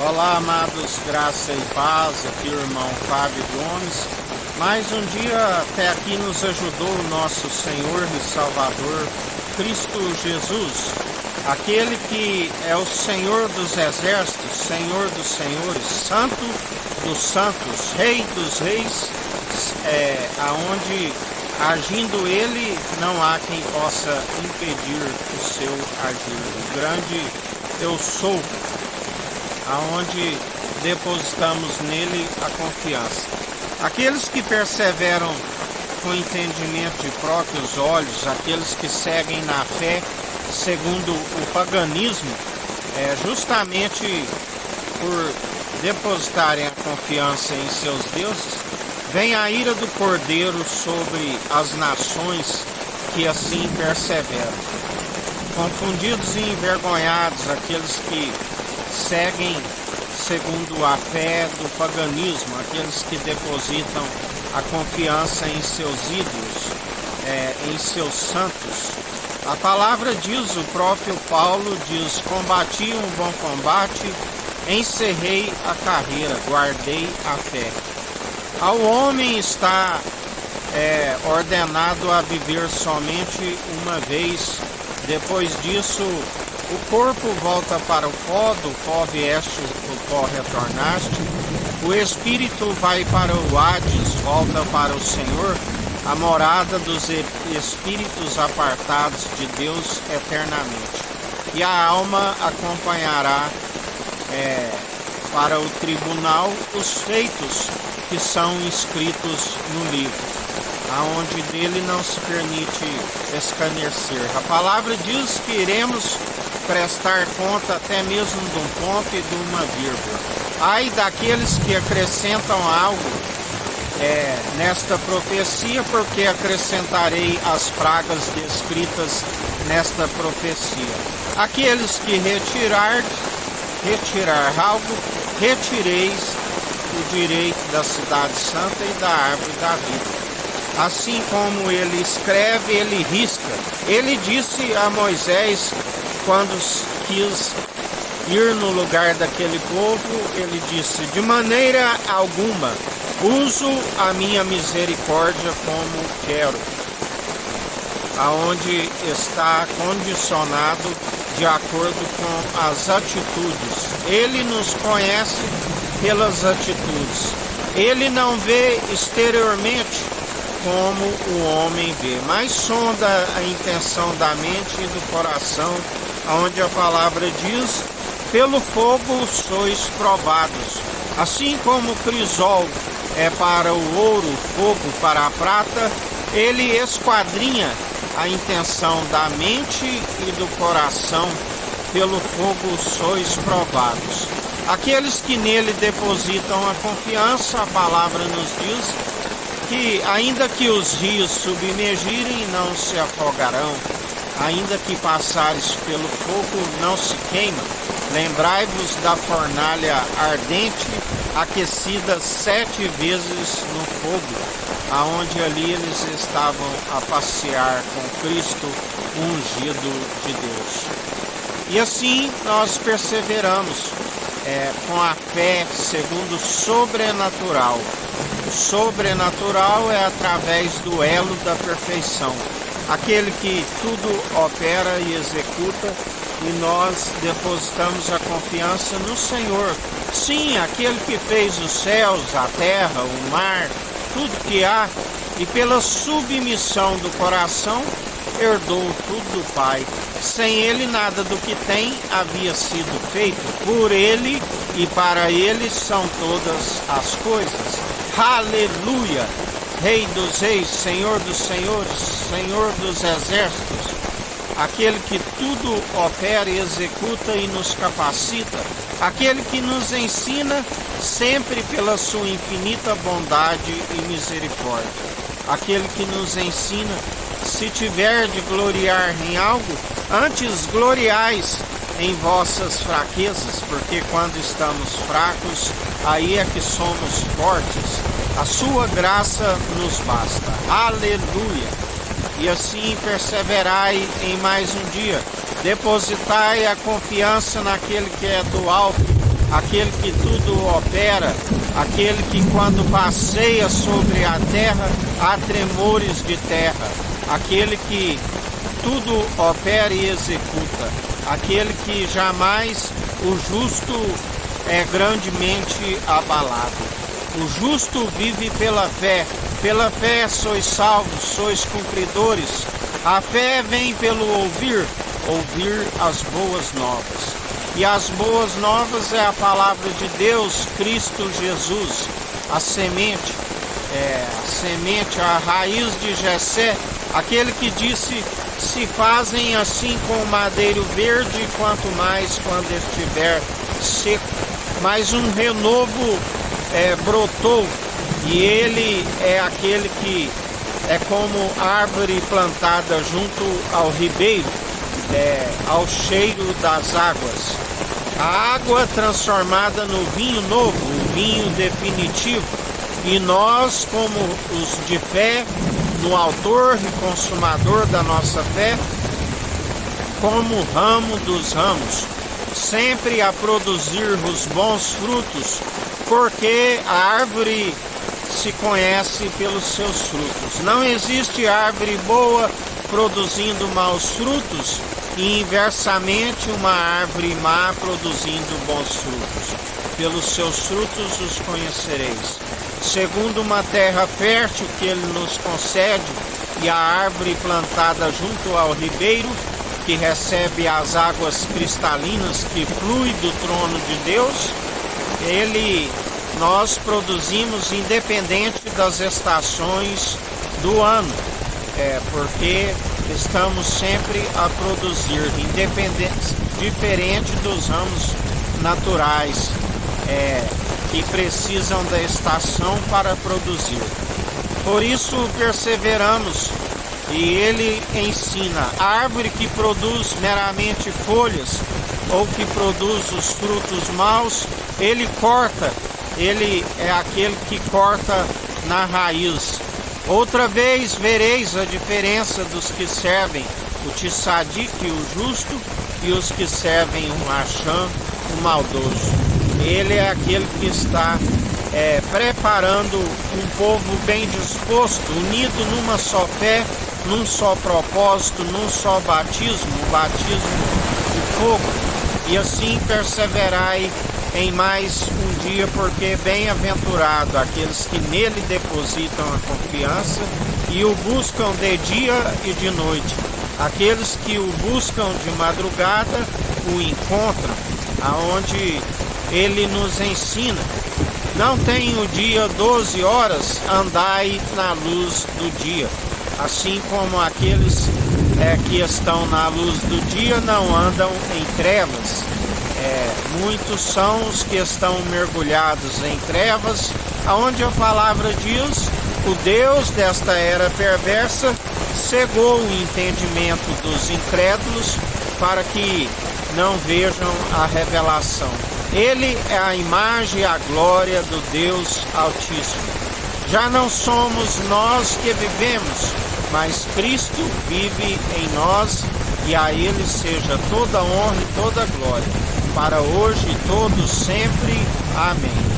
Olá, amados, graça e paz, aqui o irmão Fábio Gomes. Mais um dia até aqui nos ajudou o nosso Senhor e Salvador, Cristo Jesus, aquele que é o Senhor dos exércitos, Senhor dos senhores, Santo dos santos, Rei dos reis, aonde agindo ele não há quem possa impedir o seu agir. O grande eu sou, aonde depositamos nele a confiança. Aqueles que perseveram com entendimento de próprios olhos, aqueles que seguem na fé segundo o paganismo, justamente por depositarem a confiança em seus deuses, vem a ira do Cordeiro sobre as nações que assim perseveram. Confundidos e envergonhados aqueles que seguem segundo a fé do paganismo, aqueles que depositam a confiança em seus ídolos, em seus santos. A palavra diz, o próprio Paulo diz: combati um bom combate, encerrei a carreira, guardei a fé. Ao homem está ordenado a viver somente uma vez. Depois disso, o corpo volta para o pó, do pó vieste, o pó retornaste. O espírito vai para o Hades, volta para o Senhor, a morada dos espíritos apartados de Deus eternamente. E a alma acompanhará para o tribunal os feitos que são escritos no livro, aonde dele não se permite escarnecer. A palavra diz que iremos prestar conta até mesmo de um ponto e de uma vírgula. Ai daqueles que acrescentam algo nesta profecia, porque acrescentarei as pragas descritas nesta profecia. Aqueles que retirar algo, retireis o direito da cidade santa e da árvore da vida. Assim como ele escreve, ele risca. Ele disse a Moisés, quando quis ir no lugar daquele povo, ele disse: de maneira alguma uso a minha misericórdia como quero, aonde está condicionado de acordo com as atitudes. Ele nos conhece pelas atitudes. Ele não vê exteriormente como o homem vê, mas sonda a intenção da mente e do coração, onde a palavra diz: pelo fogo sois provados. Assim como o crisol é para o ouro, fogo para a prata, ele esquadrinha a intenção da mente e do coração. Pelo fogo sois provados. Aqueles que nele depositam a confiança, a palavra nos diz que ainda que os rios submergirem, não se afogarão, ainda que passares pelo fogo, não se queimam. Lembrai-vos da fornalha ardente, aquecida 7 vezes no fogo, aonde ali eles estavam a passear com Cristo, ungido de Deus. E assim nós perseveramos com a fé segundo o sobrenatural. O sobrenatural é através do elo da perfeição, aquele que tudo opera e executa, e nós depositamos a confiança no Senhor. Sim, aquele que fez os céus, a terra, o mar, tudo que há, e pela submissão do coração herdou tudo do Pai. Sem ele nada do que tem havia sido feito. Por ele e para ele são todas as coisas. Aleluia! Rei dos reis, Senhor dos senhores, Senhor dos exércitos, aquele que tudo opera e executa e nos capacita, aquele que nos ensina sempre pela sua infinita bondade e misericórdia, aquele que nos ensina: se tiver de gloriar em algo, antes gloriais em vossas fraquezas, porque quando estamos fracos, aí é que somos fortes. A sua graça nos basta. Aleluia! E assim perseverai em mais um dia. Depositai a confiança naquele que é do alto, aquele que tudo opera, aquele que quando passeia sobre a terra há tremores de terra, aquele que tudo opera e executa, aquele que jamais o justo é grandemente abalado. O justo vive pela fé sois salvos, sois cumpridores. A fé vem pelo ouvir as boas novas. E as boas novas é a palavra de Deus, Cristo Jesus, a semente, a raiz de Jessé, aquele que disse: se fazem assim com o madeiro verde, quanto mais quando estiver seco. Mas um renovo brotou, e ele é aquele que é como árvore plantada junto ao ribeiro, ao cheiro das águas. A água transformada no vinho novo, o vinho definitivo. E nós, como os de fé, no autor e consumador da nossa fé, como o ramo dos ramos, sempre a produzir os bons frutos, porque a árvore se conhece pelos seus frutos. Não existe árvore boa produzindo maus frutos e inversamente uma árvore má produzindo bons frutos. Pelos seus frutos os conhecereis. Segundo uma terra fértil que ele nos concede, e a árvore plantada junto ao ribeiro, que recebe as águas cristalinas que flui do trono de Deus, nós produzimos independente das estações do ano, porque estamos sempre a produzir, diferente dos ramos naturais, que precisam da estação para produzir. Por isso perseveramos, e ele ensina: a árvore que produz meramente folhas, ou que produz os frutos maus, ele corta. Ele é aquele que corta na raiz. Outra vez vereis a diferença dos que servem o Tissadique, o justo, e os que servem o Machã, o maldoso. Ele é aquele que está preparando um povo bem disposto, unido numa só fé, num só propósito, num só batismo, o batismo de fogo. E assim perseverai em mais um dia, porque bem-aventurado aqueles que nele depositam a confiança e o buscam de dia e de noite. Aqueles que o buscam de madrugada o encontram, aonde ele nos ensina: não tem o dia 12 horas, andai na luz do dia. Assim como aqueles que estão na luz do dia não andam em trevas. Muitos são os que estão mergulhados em trevas, aonde a palavra diz: o Deus desta era perversa cegou o entendimento dos incrédulos para que não vejam a revelação. Ele é a imagem e a glória do Deus Altíssimo. Já não somos nós que vivemos, mas Cristo vive em nós, e a Ele seja toda honra e toda glória, para hoje e todos sempre. Amém.